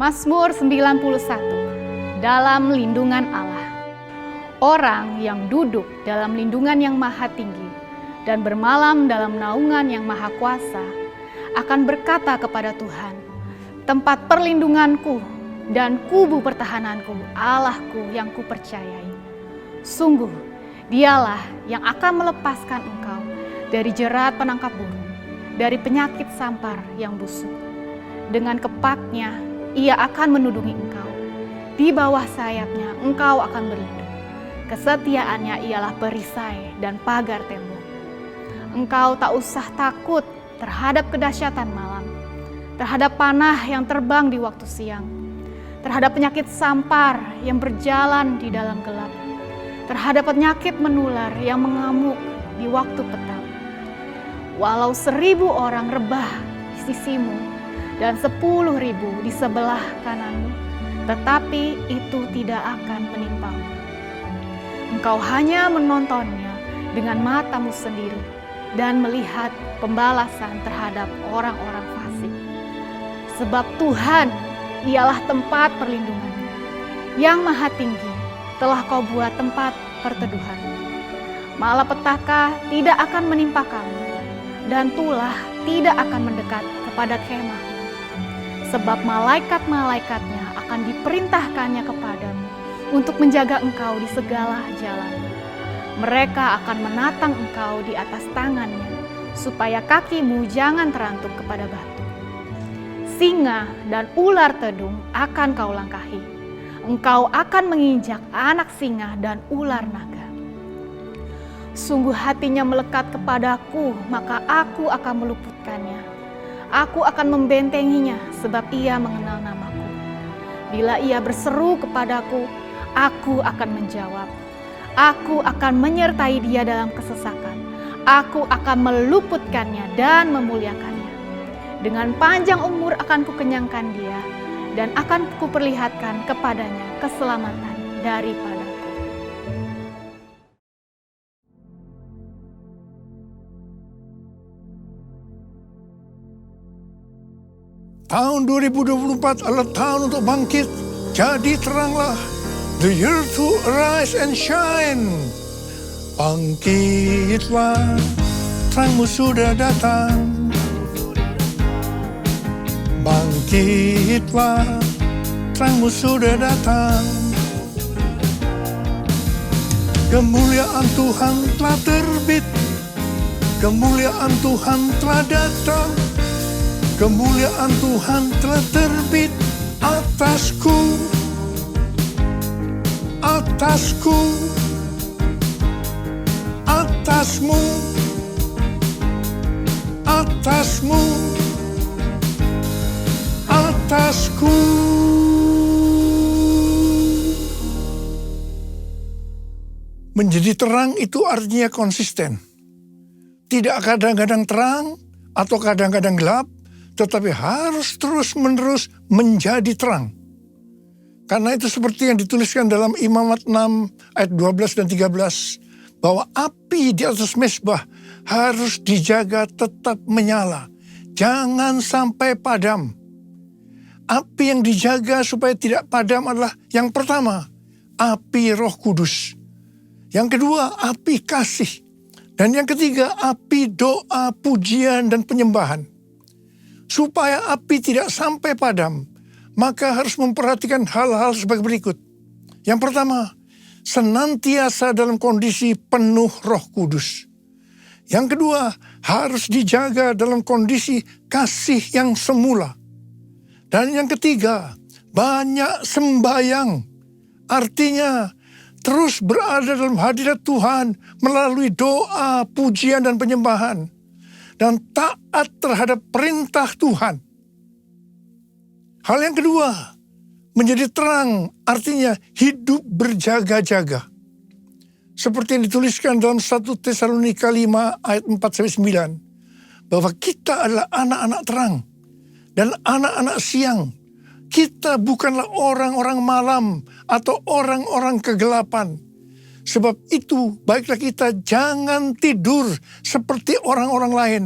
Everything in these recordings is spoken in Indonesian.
Mazmur 91. Dalam lindungan Allah. Orang yang duduk dalam lindungan yang maha tinggi dan bermalam dalam naungan yang maha kuasa akan berkata kepada Tuhan, tempat perlindunganku dan kubu pertahananku, Allahku yang kupercayai. Sungguh, dialah yang akan melepaskan engkau dari jerat penangkap burung, dari penyakit sampar yang busuk. Dengan kepaknya ia akan menudungi engkau. Di bawah sayapnya engkau akan berlindung. Kesetiaannya ialah perisai dan pagar tembok. Engkau tak usah takut terhadap kedahsyatan malam, terhadap panah yang terbang di waktu siang, terhadap penyakit sampar yang berjalan di dalam gelap, terhadap penyakit menular yang mengamuk di waktu petang. Walau 1.000 orang rebah di sisimu dan 10.000 di sebelah kananmu, tetapi itu tidak akan menimpamu. Engkau hanya menontonnya dengan matamu sendiri dan melihat pembalasan terhadap orang-orang fasik. Sebab Tuhan ialah tempat perlindunganmu, yang maha tinggi telah kau buat tempat perteduhan. Malapetaka tidak akan menimpa kamu, dan tulah tidak akan mendekat kepada kemahmu. Sebab malaikat-malaikatnya akan diperintahkannya kepadamu untuk menjaga engkau di segala jalanmu. Mereka akan menatang engkau di atas tangannya, supaya kakimu jangan terantuk kepada batu. Singa dan ular tedung akan kau langkahi. Engkau akan menginjak anak singa dan ular naga. Sungguh hatinya melekat kepadaku, maka aku akan meluputkannya. Aku akan membentenginya sebab ia mengenal namaku. Bila ia berseru kepadaku, aku akan menjawab. Aku akan menyertai dia dalam kesesakan. Aku akan meluputkannya dan memuliakannya. Dengan panjang umur akan kukenyangkan dia dan akan kuperlihatkan kepadanya keselamatan daripadaku. Tahun 2024 adalah tahun untuk bangkit, jadi teranglah. The year to arise and shine. Bangkitlah, terangmu sudah datang. Bangkitlah, terangmu sudah datang. Kemuliaan Tuhan telah terbit, kemuliaan Tuhan telah datang. Kemuliaan Tuhan telah terbit atasku, atasku, atasmu, atasmu, atasku. Menjadi terang itu artinya konsisten. Tidak kadang-kadang terang atau kadang-kadang gelap, tetapi harus terus-menerus menjadi terang. Karena itu seperti yang dituliskan dalam Imamat 6 ayat 12 dan 13, bahwa api di atas mezbah harus dijaga tetap menyala. Jangan sampai padam. Api yang dijaga supaya tidak padam adalah yang pertama, api Roh Kudus. Yang kedua, api kasih. Dan yang ketiga, api doa, pujian, dan penyembahan. Supaya api tidak sampai padam, maka harus memperhatikan hal-hal sebagai berikut. Yang pertama, senantiasa dalam kondisi penuh Roh Kudus. Yang kedua, harus dijaga dalam kondisi kasih yang semula. Dan yang ketiga, banyak sembahyang. Artinya, terus berada dalam hadirat Tuhan melalui doa, pujian, dan penyembahan. Dan taat terhadap perintah Tuhan. Hal yang kedua, menjadi terang artinya hidup berjaga-jaga. Seperti yang dituliskan dalam 1 Tesalonika 5 ayat 4-9. Bahwa kita adalah anak-anak terang dan anak-anak siang. Kita bukanlah orang-orang malam atau orang-orang kegelapan. Sebab itu, baiklah kita jangan tidur seperti orang-orang lain,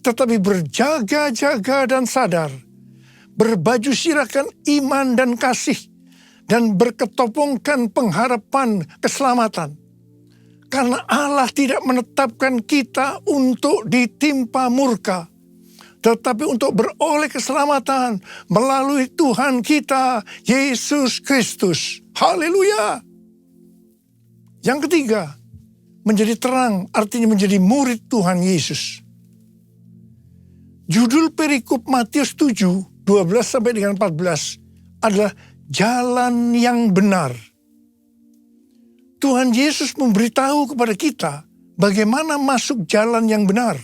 tetapi berjaga-jaga dan sadar berbaju sirahkan iman dan kasih, dan berketopongkan pengharapan keselamatan. Karena Allah tidak menetapkan kita untuk ditimpa murka, tetapi untuk beroleh keselamatan melalui Tuhan kita, Yesus Kristus. Haleluya! Yang ketiga, menjadi terang artinya menjadi murid Tuhan Yesus. Judul perikop Matius 7, 12 sampai dengan 14 adalah jalan yang benar. Tuhan Yesus memberitahu kepada kita bagaimana masuk jalan yang benar.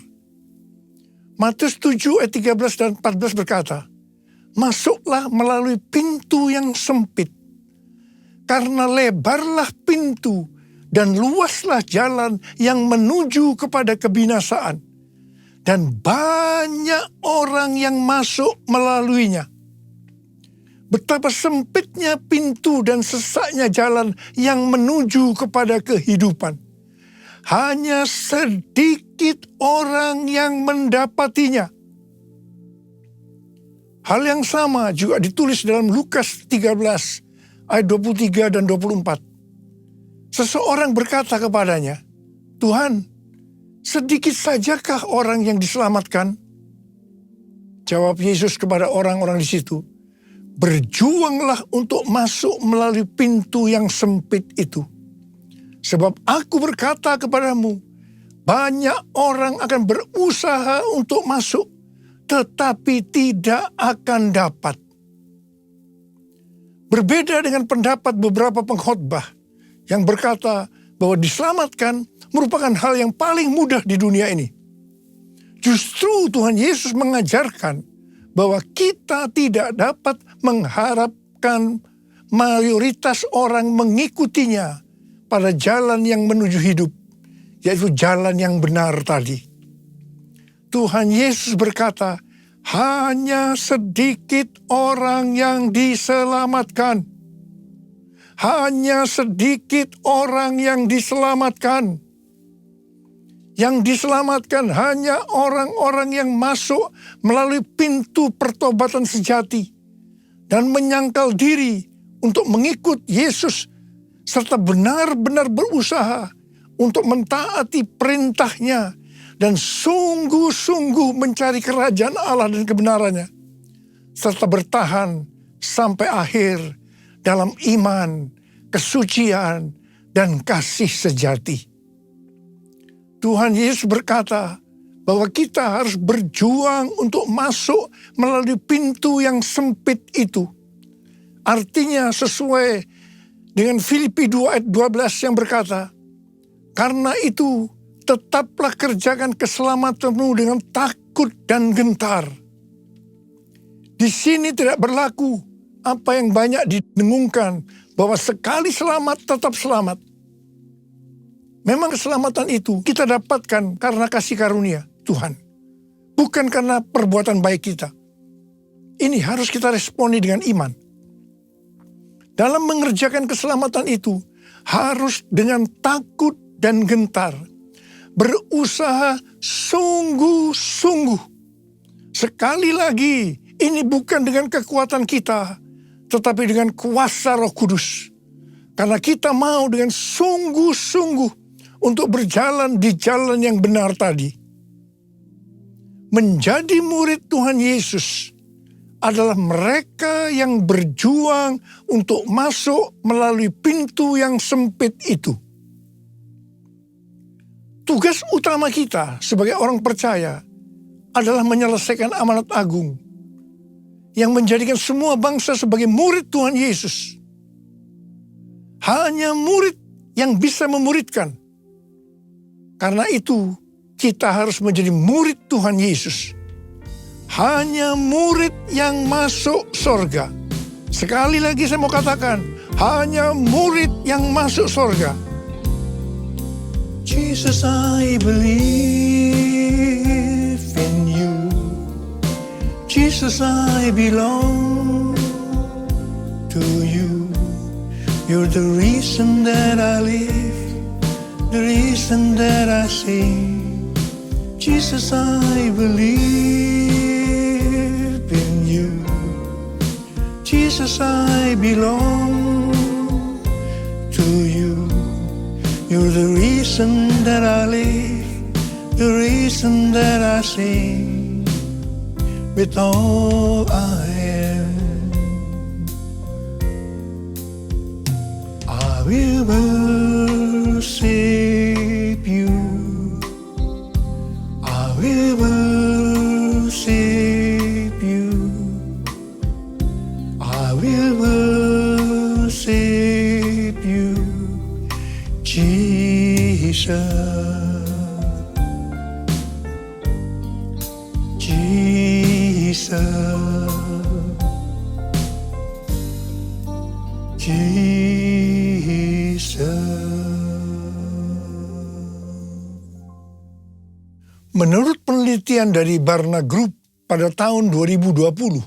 Matius 7 ayat 13 dan 14 berkata, masuklah melalui pintu yang sempit, karena lebarlah pintu dan luaslah jalan yang menuju kepada kebinasaan, dan banyak orang yang masuk melaluinya. Betapa sempitnya pintu dan sesaknya jalan yang menuju kepada kehidupan. Hanya sedikit orang yang mendapatinya. Hal yang sama juga ditulis dalam Lukas 13 ayat 23 dan 24. Seseorang berkata kepadanya, Tuhan, sedikit sajakah orang yang diselamatkan? Jawab Yesus kepada orang-orang di situ, berjuanglah untuk masuk melalui pintu yang sempit itu. Sebab aku berkata kepadamu, banyak orang akan berusaha untuk masuk, tetapi tidak akan dapat. Berbeda dengan pendapat beberapa pengkhotbah yang berkata bahwa diselamatkan merupakan hal yang paling mudah di dunia ini. Justru Tuhan Yesus mengajarkan bahwa kita tidak dapat mengharapkan mayoritas orang mengikutinya pada jalan yang menuju hidup, yaitu jalan yang benar tadi. Tuhan Yesus berkata, hanya sedikit orang yang diselamatkan. Hanya sedikit orang yang diselamatkan. Yang diselamatkan hanya orang-orang yang masuk melalui pintu pertobatan sejati dan menyangkal diri untuk mengikut Yesus serta benar-benar berusaha untuk mentaati perintahnya dan sungguh-sungguh mencari kerajaan Allah dan kebenarannya serta bertahan sampai akhir dalam iman, kesucian, dan kasih sejati. Tuhan Yesus berkata bahwa kita harus berjuang untuk masuk melalui pintu yang sempit itu. Artinya sesuai dengan Filipi 2 ayat 12 yang berkata, karena itu tetaplah kerjakan keselamatanmu dengan takut dan gentar. Di sini tidak berlaku apa yang banyak didengungkan bahwa sekali selamat tetap selamat. Memang keselamatan itu kita dapatkan karena kasih karunia Tuhan, bukan karena perbuatan baik kita. Ini harus kita responi dengan iman. Dalam mengerjakan keselamatan itu harus dengan takut dan gentar, berusaha sungguh-sungguh. Sekali lagi, ini bukan dengan kekuatan kita, tetapi dengan kuasa Roh Kudus. Karena kita mau dengan sungguh-sungguh untuk berjalan di jalan yang benar tadi. Menjadi murid Tuhan Yesus adalah mereka yang berjuang untuk masuk melalui pintu yang sempit itu. Tugas utama kita sebagai orang percaya adalah menyelesaikan amanat agung yang menjadikan semua bangsa sebagai murid Tuhan Yesus. Hanya murid yang bisa memuridkan. Karena itu kita harus menjadi murid Tuhan Yesus. Hanya murid yang masuk surga. Sekali lagi saya mau katakan, hanya murid yang masuk surga. Jesus, I believe in you. Jesus, I belong to you. You're the reason that I live, the reason that I sing. Jesus, I believe in you. Jesus, I belong to you. You're the reason that I live, the reason that I sing with all I am. I will worship you. I will worship you. I will worship you, Jesus. Jesus. Menurut penelitian dari Barna Group pada tahun 2020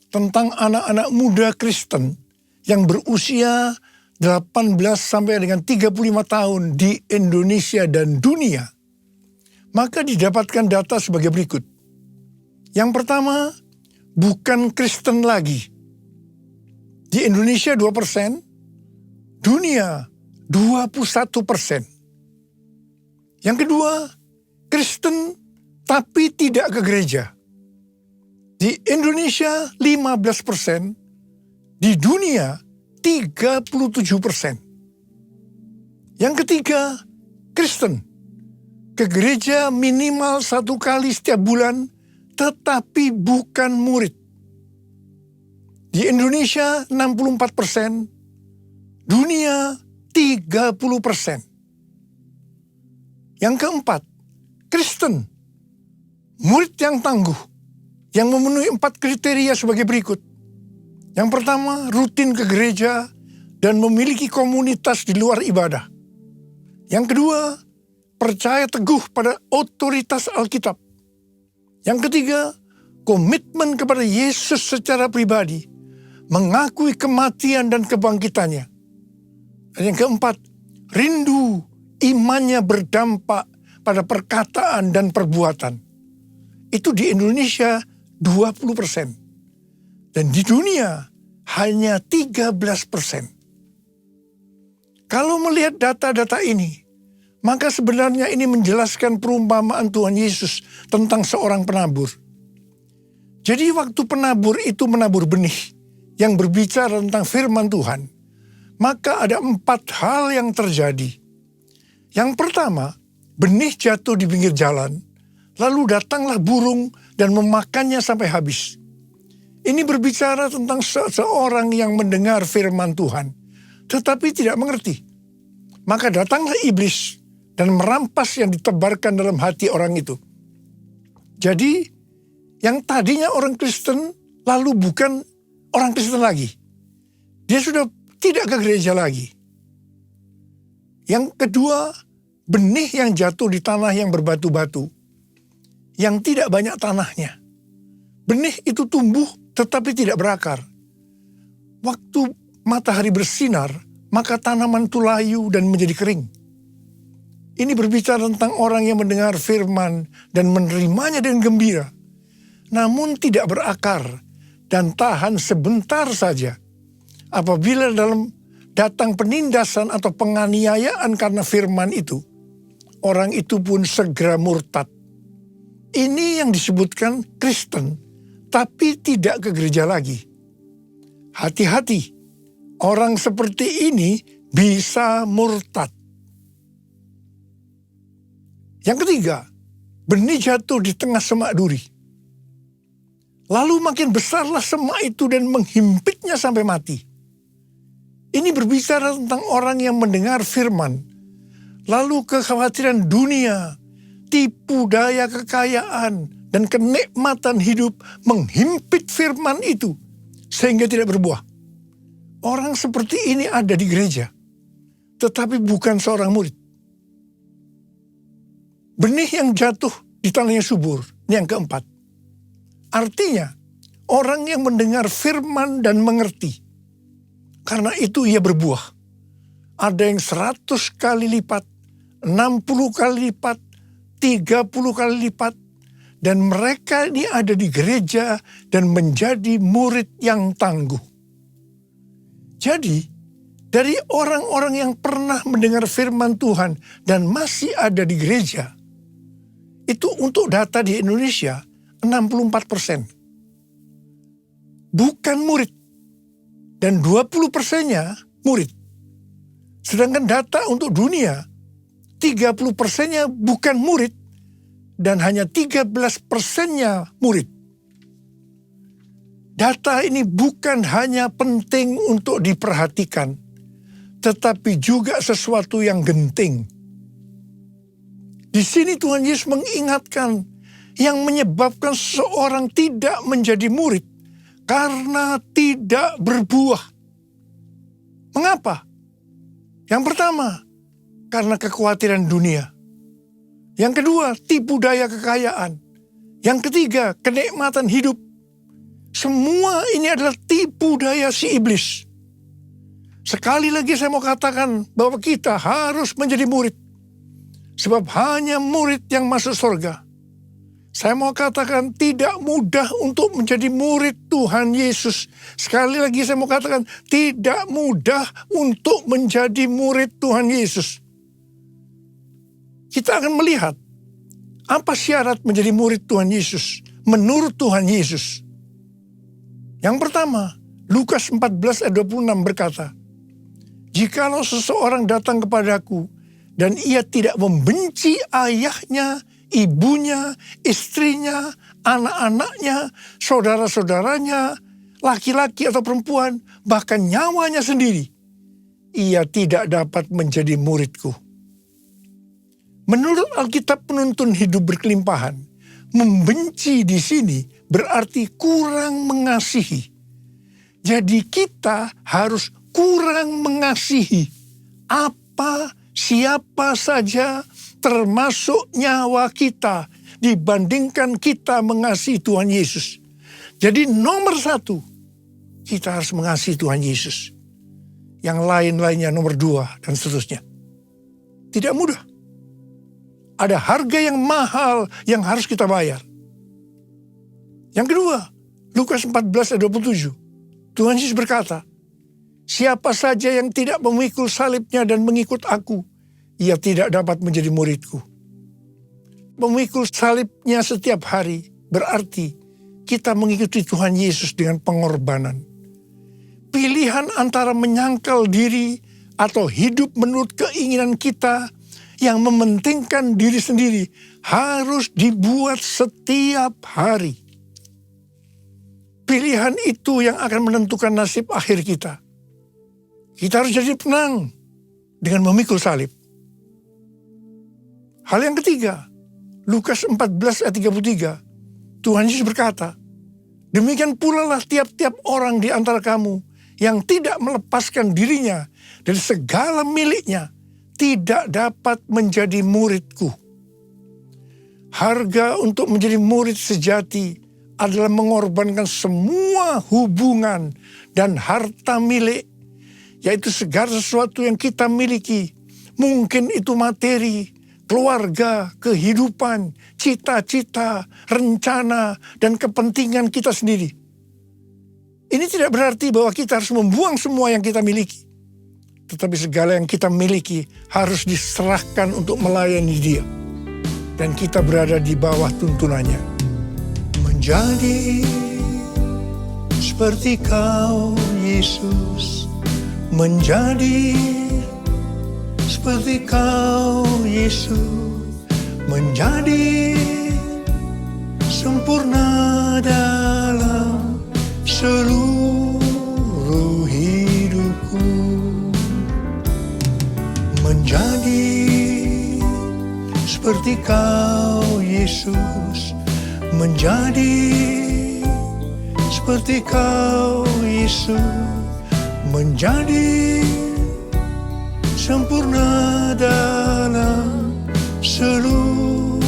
tentang anak-anak muda Kristen yang berusia 18 sampai dengan 35 tahun di Indonesia dan dunia, maka didapatkan data sebagai berikut. Yang pertama, bukan Kristen lagi. Di Indonesia 2%, dunia 21%. Yang kedua, Kristen tapi tidak ke gereja. Di Indonesia 15%, di dunia 37%. Yang ketiga, Kristen ke gereja minimal 1 kali setiap bulan tetapi bukan murid. Di Indonesia 64%, dunia 30%. Yang keempat, Kristen, murid yang tangguh, yang memenuhi 4 kriteria sebagai berikut. Yang pertama, rutin ke gereja dan memiliki komunitas di luar ibadah. Yang kedua, percaya teguh pada otoritas Alkitab. Yang ketiga, komitmen kepada Yesus secara pribadi, mengakui kematian dan kebangkitannya. Dan yang keempat, rindu imannya berdampak pada perkataan dan perbuatan. Itu di Indonesia 20%. Dan di dunia hanya 13%. Kalau melihat data-data ini, maka sebenarnya ini menjelaskan perumpamaan Tuhan Yesus tentang seorang penabur. Jadi waktu penabur itu menabur benih yang berbicara tentang firman Tuhan, maka ada 4 hal yang terjadi. Yang pertama, benih jatuh di pinggir jalan, lalu datanglah burung dan memakannya sampai habis. Ini berbicara tentang seseorang yang mendengar firman Tuhan, tetapi tidak mengerti. Maka datanglah iblis dan merampas yang ditebarkan dalam hati orang itu. Jadi, yang tadinya orang Kristen, lalu bukan orang Kristen lagi. Dia sudah tidak ke gereja lagi. Yang kedua, benih yang jatuh di tanah yang berbatu-batu, yang tidak banyak tanahnya. Benih itu tumbuh tetapi tidak berakar. Waktu matahari bersinar, maka tanaman itu layu dan menjadi kering. Ini berbicara tentang orang yang mendengar firman dan menerimanya dengan gembira, namun tidak berakar dan tahan sebentar saja. Apabila datang penindasan atau penganiayaan karena firman itu, orang itu pun segera murtad. Ini yang disebutkan Kristen, tapi tidak ke gereja lagi. Hati-hati, orang seperti ini bisa murtad. Yang ketiga, benih jatuh di tengah semak duri. Lalu makin besarlah semak itu dan menghimpitnya sampai mati. Ini berbicara tentang orang yang mendengar firman, lalu kekhawatiran dunia, tipu daya kekayaan, dan kenikmatan hidup menghimpit firman itu sehingga tidak berbuah. Orang seperti ini ada di gereja, tetapi bukan seorang murid. Benih yang jatuh di tanah yang subur, ini yang keempat. Artinya, orang yang mendengar firman dan mengerti, karena itu ia berbuah. Ada yang 100 kali lipat, 60 kali lipat, 30 kali lipat, dan mereka ini ada di gereja dan menjadi murid yang tangguh. Jadi, dari orang-orang yang pernah mendengar firman Tuhan dan masih ada di gereja, itu untuk data di Indonesia 64%. Bukan murid. Dan 20%-nya murid. Sedangkan data untuk dunia, 30%-nya bukan murid dan hanya 13%-nya murid. Data ini bukan hanya penting untuk diperhatikan, tetapi juga sesuatu yang genting. Di sini Tuhan Yesus mengingatkan yang menyebabkan seseorang tidak menjadi murid karena tidak berbuah. Mengapa? Yang pertama, karena kekhawatiran dunia. Yang kedua, tipu daya kekayaan. Yang ketiga, kenikmatan hidup. Semua ini adalah tipu daya si iblis. Sekali lagi saya mau katakan bahwa kita harus menjadi murid. Sebab hanya murid yang masuk surga. Saya mau katakan tidak mudah untuk menjadi murid Tuhan Yesus. Sekali lagi saya mau katakan tidak mudah untuk menjadi murid Tuhan Yesus. Kita akan melihat apa syarat menjadi murid Tuhan Yesus menurut Tuhan Yesus. Yang pertama, Lukas 14 ayat 26 berkata, "Jikalau seseorang datang kepadaku dan ia tidak membenci ayahnya, ibunya, istrinya, anak-anaknya, saudara-saudaranya, laki-laki atau perempuan, bahkan nyawanya sendiri, ia tidak dapat menjadi muridku." Menurut Alkitab penuntun hidup berkelimpahan, membenci di sini berarti kurang mengasihi. Jadi kita harus kurang mengasihi siapa saja termasuk nyawa kita dibandingkan kita mengasihi Tuhan Yesus. Jadi nomor satu, kita harus mengasihi Tuhan Yesus. Yang lain-lainnya nomor dua dan seterusnya. Tidak mudah. Ada harga yang mahal yang harus kita bayar. Yang kedua, Lukas 14 ayat 27. Tuhan Yesus berkata, "Siapa saja yang tidak memikul salibnya dan mengikut aku, ia tidak dapat menjadi muridku." Memikul salibnya setiap hari berarti kita mengikuti Tuhan Yesus dengan pengorbanan. Pilihan antara menyangkal diri atau hidup menurut keinginan kita yang mementingkan diri sendiri harus dibuat setiap hari. Pilihan itu yang akan menentukan nasib akhir kita. Kita harus jadi tenang dengan memikul salib. Hal yang ketiga, Lukas 14 ayat 33, Tuhan Yesus berkata, "Demikian pula lah tiap-tiap orang di antara kamu yang tidak melepaskan dirinya dari segala miliknya, tidak dapat menjadi muridku." Harga untuk menjadi murid sejati adalah mengorbankan semua hubungan dan harta milik, yaitu segala sesuatu yang kita miliki. Mungkin itu materi, keluarga, kehidupan, cita-cita, rencana, dan kepentingan kita sendiri. Ini tidak berarti bahwa kita harus membuang semua yang kita miliki. Tetapi segala yang kita miliki harus diserahkan untuk melayani Dia. Dan kita berada di bawah tuntunannya. Menjadi seperti Kau, Yesus. Menjadi seperti Kau, Yesus. Menjadi sempurna dalam seluruh hidupku. Menjadi seperti Kau, Yesus. Menjadi seperti Kau, Yesus. Menjadi sempurna dalam seluruh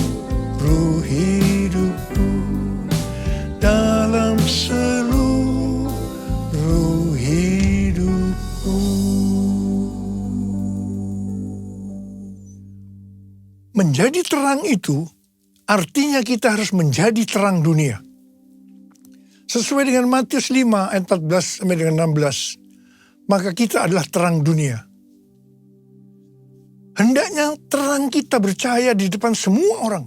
hidupku. Dalam seluruh hidupku. Menjadi terang itu artinya kita harus menjadi terang dunia. Sesuai dengan Matius 5 ayat 14 sampai dengan 16. maka kita adalah terang dunia. Hendaknya terang kita bercahaya di depan semua orang,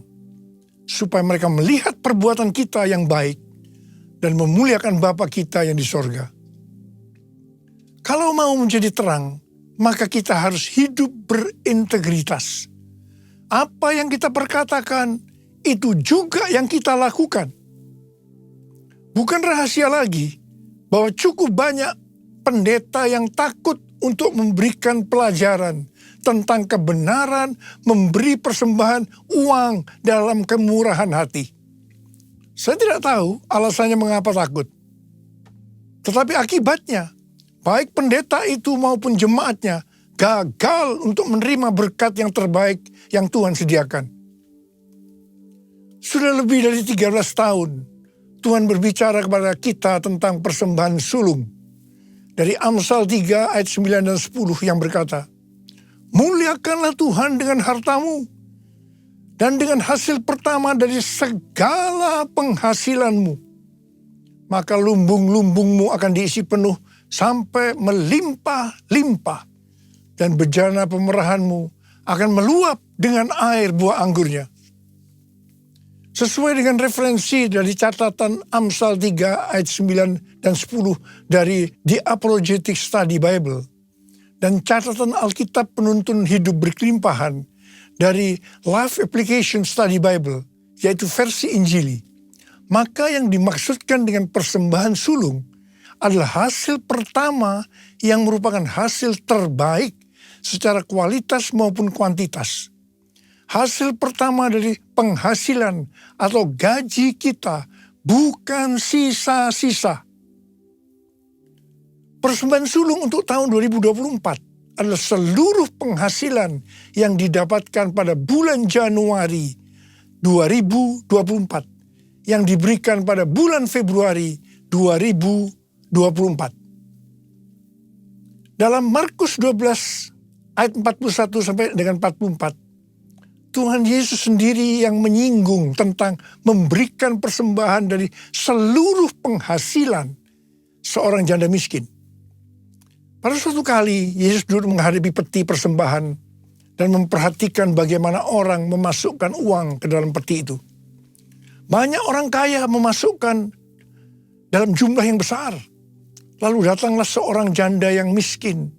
supaya mereka melihat perbuatan kita yang baik dan memuliakan Bapa kita yang di sorga. Kalau mau menjadi terang, maka kita harus hidup berintegritas. Apa yang kita perkatakan, itu juga yang kita lakukan. Bukan rahasia lagi bahwa cukup banyak pendeta yang takut untuk memberikan pelajaran tentang kebenaran memberi persembahan uang dalam kemurahan hati. Saya tidak tahu alasannya mengapa takut. Tetapi akibatnya, baik pendeta itu maupun jemaatnya gagal untuk menerima berkat yang terbaik yang Tuhan sediakan. Sudah lebih dari 13 tahun, Tuhan berbicara kepada kita tentang persembahan sulung. Dari Amsal 3 ayat 9 dan 10 yang berkata, muliakanlah Tuhan dengan hartamu dan dengan hasil pertama dari segala penghasilanmu. Maka lumbung-lumbungmu akan diisi penuh sampai melimpah-limpah. Dan bejana pemerahanmu akan meluap dengan air buah anggurnya. Sesuai dengan referensi dari catatan Amsal 3 ayat 9 dan 10 dari The Apologetic Study Bible. Dan catatan Alkitab Penuntun Hidup Berkelimpahan dari Life Application Study Bible, yaitu versi Injili. Maka yang dimaksudkan dengan persembahan sulung adalah hasil pertama yang merupakan hasil terbaik secara kualitas maupun kuantitas. Hasil pertama dari penghasilan atau gaji kita, bukan sisa-sisa. Persembahan sulung untuk tahun 2024 adalah seluruh penghasilan yang didapatkan pada bulan Januari 2024 yang diberikan pada bulan Februari 2024. Dalam Markus 12 ayat 41 sampai dengan 44, Tuhan Yesus sendiri yang menyinggung tentang memberikan persembahan dari seluruh penghasilan seorang janda miskin. Pada suatu kali, Yesus duduk menghadapi peti persembahan dan memperhatikan bagaimana orang memasukkan uang ke dalam peti itu. Banyak orang kaya memasukkan dalam jumlah yang besar. Lalu datanglah seorang janda yang miskin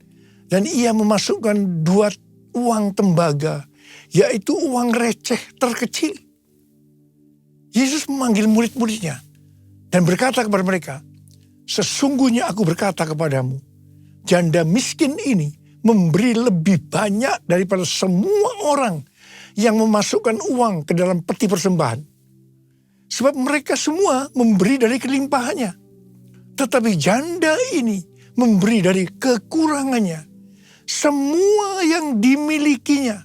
dan ia memasukkan 2 uang tembaga, yaitu uang receh terkecil. Yesus memanggil murid-muridnya dan berkata kepada mereka, sesungguhnya aku berkata kepadamu, janda miskin ini memberi lebih banyak daripada semua orang yang memasukkan uang ke dalam peti persembahan. Sebab mereka semua memberi dari kelimpahannya. Tetapi janda ini memberi dari kekurangannya. Semua yang dimilikinya,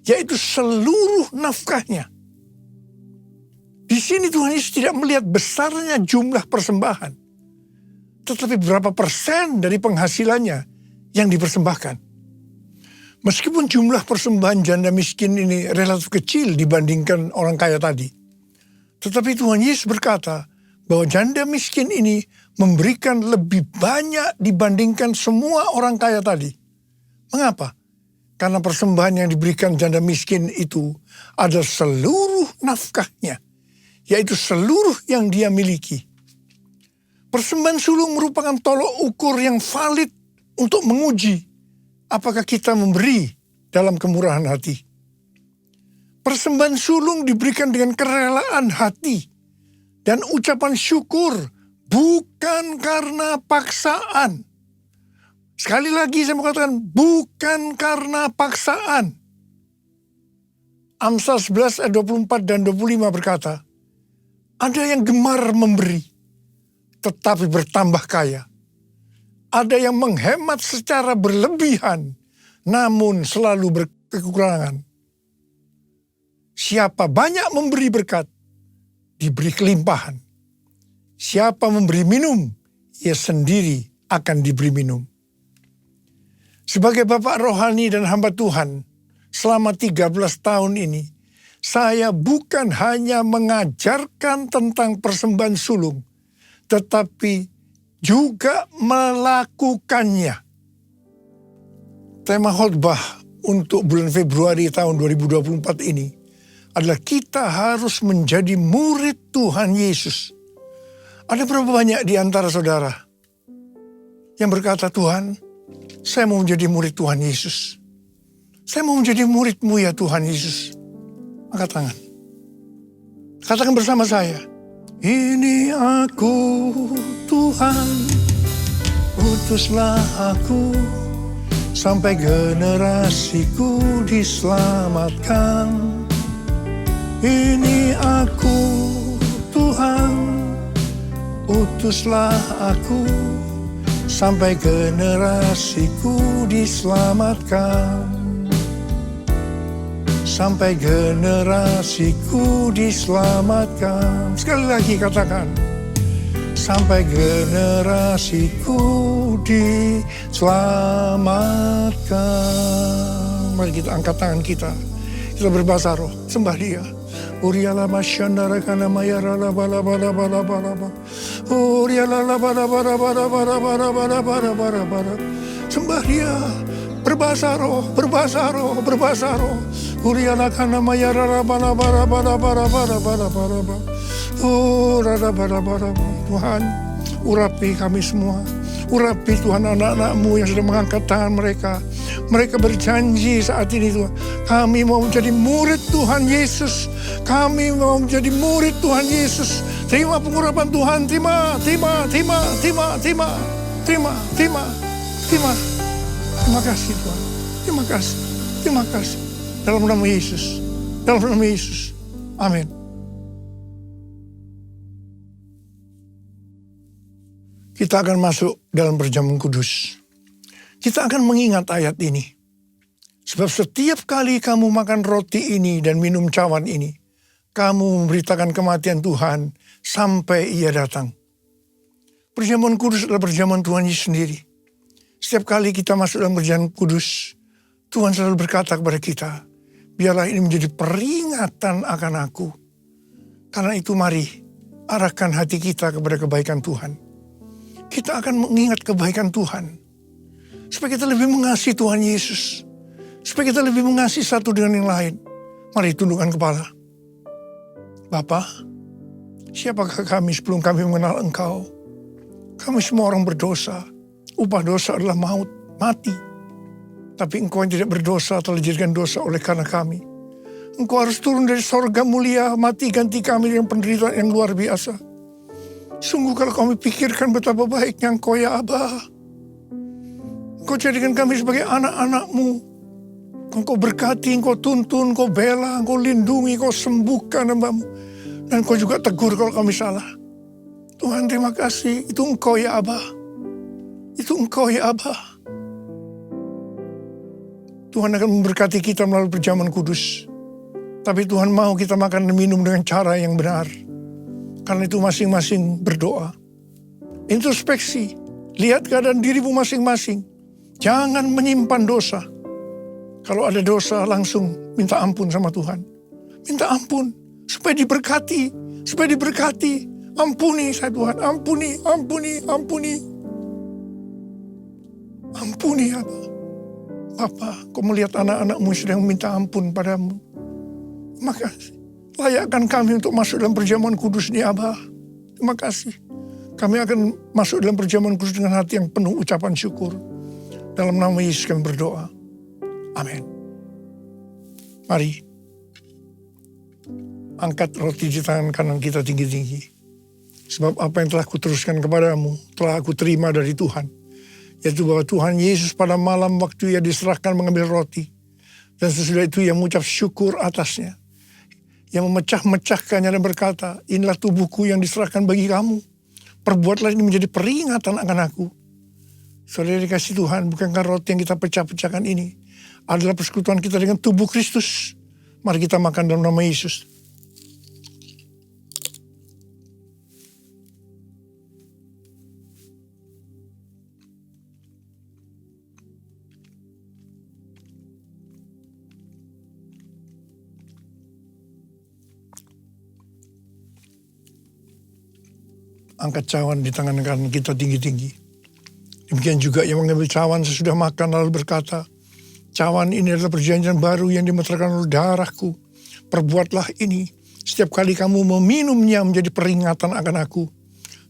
yaitu seluruh nafkahnya. Di sini Tuhan Yesus tidak melihat besarnya jumlah persembahan, tetapi berapa persen dari penghasilannya yang dipersembahkan. Meskipun jumlah persembahan janda miskin ini relatif kecil dibandingkan orang kaya tadi, tetapi Tuhan Yesus berkata bahwa janda miskin ini memberikan lebih banyak dibandingkan semua orang kaya tadi. Mengapa? Karena persembahan yang diberikan janda miskin itu adalah seluruh nafkahnya, yaitu seluruh yang dia miliki. Persembahan sulung merupakan tolok ukur yang valid untuk menguji apakah kita memberi dalam kemurahan hati. Persembahan sulung diberikan dengan kerelaan hati dan ucapan syukur, bukan karena paksaan. Sekali lagi saya mau katakan, bukan karena paksaan. Amsal 11 ayat 24 dan 25 berkata, ada yang gemar memberi, tetapi bertambah kaya. Ada yang menghemat secara berlebihan, namun selalu berkekurangan. Siapa banyak memberi berkat, diberi kelimpahan. Siapa memberi minum, ia sendiri akan diberi minum. Sebagai bapak rohani dan hamba Tuhan, selama 13 tahun ini, saya bukan hanya mengajarkan tentang persembahan sulung, tetapi juga melakukannya. tema khotbah untuk bulan Februari tahun 2024 ini adalah kita harus menjadi murid Tuhan Yesus. Ada berapa banyak di antara saudara yang berkata, Tuhan, saya mau menjadi murid Tuhan Yesus. Saya mau menjadi murid-Mu ya Tuhan Yesus. Angkat tangan. Katakan bersama saya. Ini aku Tuhan, utuslah aku, sampai generasiku diselamatkan. Ini aku Tuhan, utuslah aku, sampai generasiku diselamatkan. Sampai generasiku diselamatkan. Sekali lagi katakan. Sampai generasiku diselamatkan. Mari kita angkat tangan kita. Kita berbahasa roh. Sembah Dia. Uriala masyandara kana mayara la bala bala bala bala bala. Uriala la bala bala bala bala bala bala bala bala bala. Sembah Dia. Berbahasa roh, berbahasa roh, berbahasa roh. Uriala kana mayara la bala bala bala bala bala bala bala. Tuhan, urapi kami semua. Urapi Tuhan anak-anak-Mu yang sudah mengangkat tangan mereka. Mereka berjanji saat ini Tuhan. Kami mau menjadi murid Tuhan Yesus. Kami mau menjadi murid Tuhan Yesus. Terima pengurapan Tuhan. Terima. Terima kasih Tuhan. Terima kasih. Terima kasih. Dalam nama Yesus. Dalam nama Yesus. Amin. Kita akan masuk dalam perjamuan kudus. Kita akan mengingat ayat ini. Sebab setiap kali kamu makan roti ini dan minum cawan ini, kamu memberitakan kematian Tuhan sampai Ia datang. Perjamuan kudus adalah perjamuan Tuhan Yesus sendiri. Setiap kali kita masuk dalam perjamuan kudus, Tuhan selalu berkata kepada kita, biarlah ini menjadi peringatan akan aku. Karena itu mari arahkan hati kita kepada kebaikan Tuhan. Kita akan mengingat kebaikan Tuhan. Supaya kita lebih mengasihi Tuhan Yesus. Supaya kita lebih mengasihi satu dengan yang lain. Mari tundukkan kepala. Bapa, siapakah kami sebelum kami mengenal Engkau? Kami semua orang berdosa. Upah dosa adalah maut, mati. Tapi Engkau yang tidak berdosa telah dijadikan dosa oleh karena kami. Engkau harus turun dari sorga mulia, mati ganti kami dengan penderitaan yang luar biasa. Sungguh kalau kami pikirkan betapa baiknya Engkau ya Aba. Engkau jadikan kami sebagai anak-anak-Mu. Engkau berkati, Engkau tuntun, Engkau bela, Engkau lindungi, Engkau sembuhkan hamba-Mu. Dan Engkau juga tegur kalau kami salah. Tuhan terima kasih, itu Engkau ya Aba. Itu Engkau ya Aba. Tuhan akan memberkati kita melalui perjamuan kudus. Tapi Tuhan mau kita makan dan minum dengan cara yang benar. Karena itu masing-masing berdoa. Introspeksi. Lihat keadaan dirimu masing-masing. Jangan menyimpan dosa. Kalau ada dosa langsung minta ampun sama Tuhan. Minta ampun. Supaya diberkati. Supaya diberkati. Ampuni saya Tuhan. Ampuni. Ampuni ya Bapa, Kau melihat anak-anak-Mu sedang meminta ampun padamu. Maka layakkan kami untuk masuk dalam perjamuan kudus ini Abah. Terima kasih. Kami akan masuk dalam perjamuan kudus dengan hati yang penuh ucapan syukur. Dalam nama Yesus kami berdoa. Amin. Mari. Angkat roti di tangan kanan kita tinggi-tinggi. Sebab apa yang telah kuteruskan kepadamu, telah aku terima dari Tuhan. Yaitu bahwa Tuhan Yesus pada malam waktu Ia diserahkan mengambil roti. Dan sesudah itu Ia mengucap syukur atasnya. Ia memecah-mecahkannya dan berkata, inilah tubuhku yang diserahkan bagi kamu. Perbuatlah ini menjadi peringatan akan aku. Saudara dikasih Tuhan, bukankah roti yang kita pecah-pecahkan ini adalah persekutuan kita dengan tubuh Kristus? Mari kita makan dalam nama Yesus. Angkat cawan di tangan kanan kita tinggi-tinggi. Demikian juga yang mengambil cawan sesudah makan lalu berkata, Cawan ini adalah perjanjian baru yang dimeterkan oleh darahku. Perbuatlah ini setiap kali kamu meminumnya menjadi peringatan akan aku.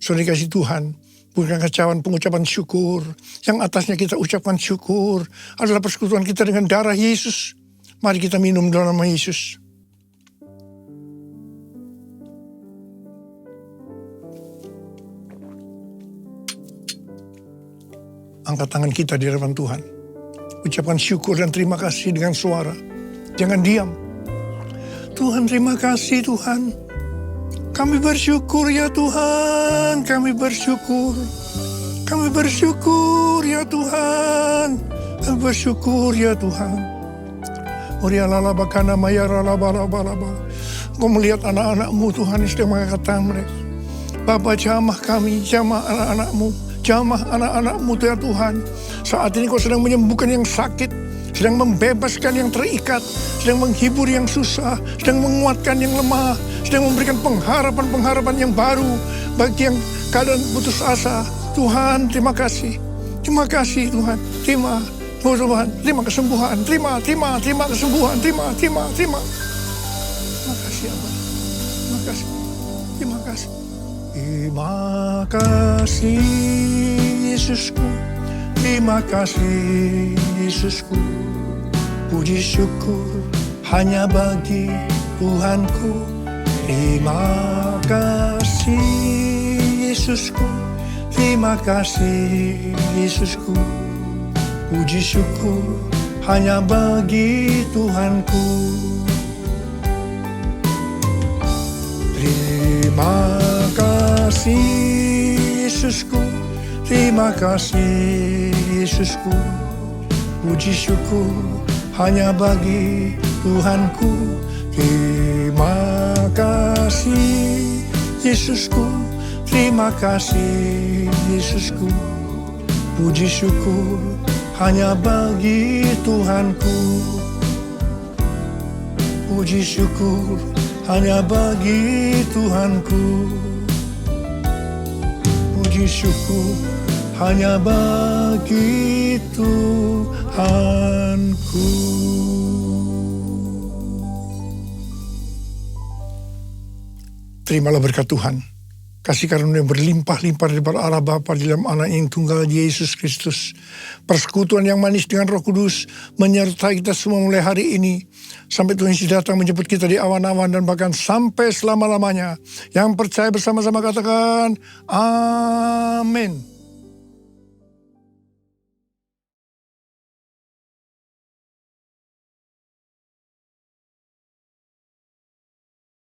Saudara kasih Tuhan, bukan cawan pengucapan syukur. Yang atasnya kita ucapkan syukur adalah persekutuan kita dengan darah Yesus. Mari kita minum dalam nama Yesus. Angkat tangan kita di hadapan Tuhan. Ucapkan syukur dan terima kasih dengan suara. Jangan diam. Tuhan, terima kasih Tuhan. Kami bersyukur ya Tuhan. Kami bersyukur. Kami bersyukur ya Tuhan. Kami bersyukur ya Tuhan. Engkau melihat anak-anakmu Tuhan yang sedang mengangkat tangan mereka. Bapa, jamah kami, jamah anak-anakmu. Jamah anak-anakmu ya Tuhan. Saat ini kau sedang menyembuhkan yang sakit, sedang membebaskan yang terikat, sedang menghibur yang susah, sedang menguatkan yang lemah, sedang memberikan pengharapan-pengharapan yang baru bagi yang keadaan putus asa. Tuhan, terima kasih. Terima kasih Tuhan. Terima Tuhan, terima kesembuhan, terima kesembuhan, terima. Terima kasih Abah. Terima kasih. Terima kasih. Terima kasih Yesusku. Terima kasih Yesusku. Puji syukur hanya bagi Tuhanku. Terima kasih Yesusku. Terima kasih Yesusku. Puji syukur hanya bagi Tuhanku. Terima kasih Yesusku. Terima kasih Yesusku. Puji syukur hanya bagi Tuhanku. Terima kasih Yesusku. Terima kasih Yesusku. Puji syukur hanya bagi Tuhanku. Puji syukur hanya bagi Tuhanku. Puji syukur hanya bagi Tuhanku. Terimalah berkat Tuhan. Kasih karunia yang berlimpah-limpah daripada Allah Bapa di dalam Anak yang tunggal Yesus Kristus. Persekutuan yang manis dengan Roh Kudus menyertai kita semua mulai hari ini. Sampai Tuhan Yesus datang menjemput kita di awan-awan dan bahkan sampai selama-lamanya. Yang percaya bersama-sama katakan, Amin.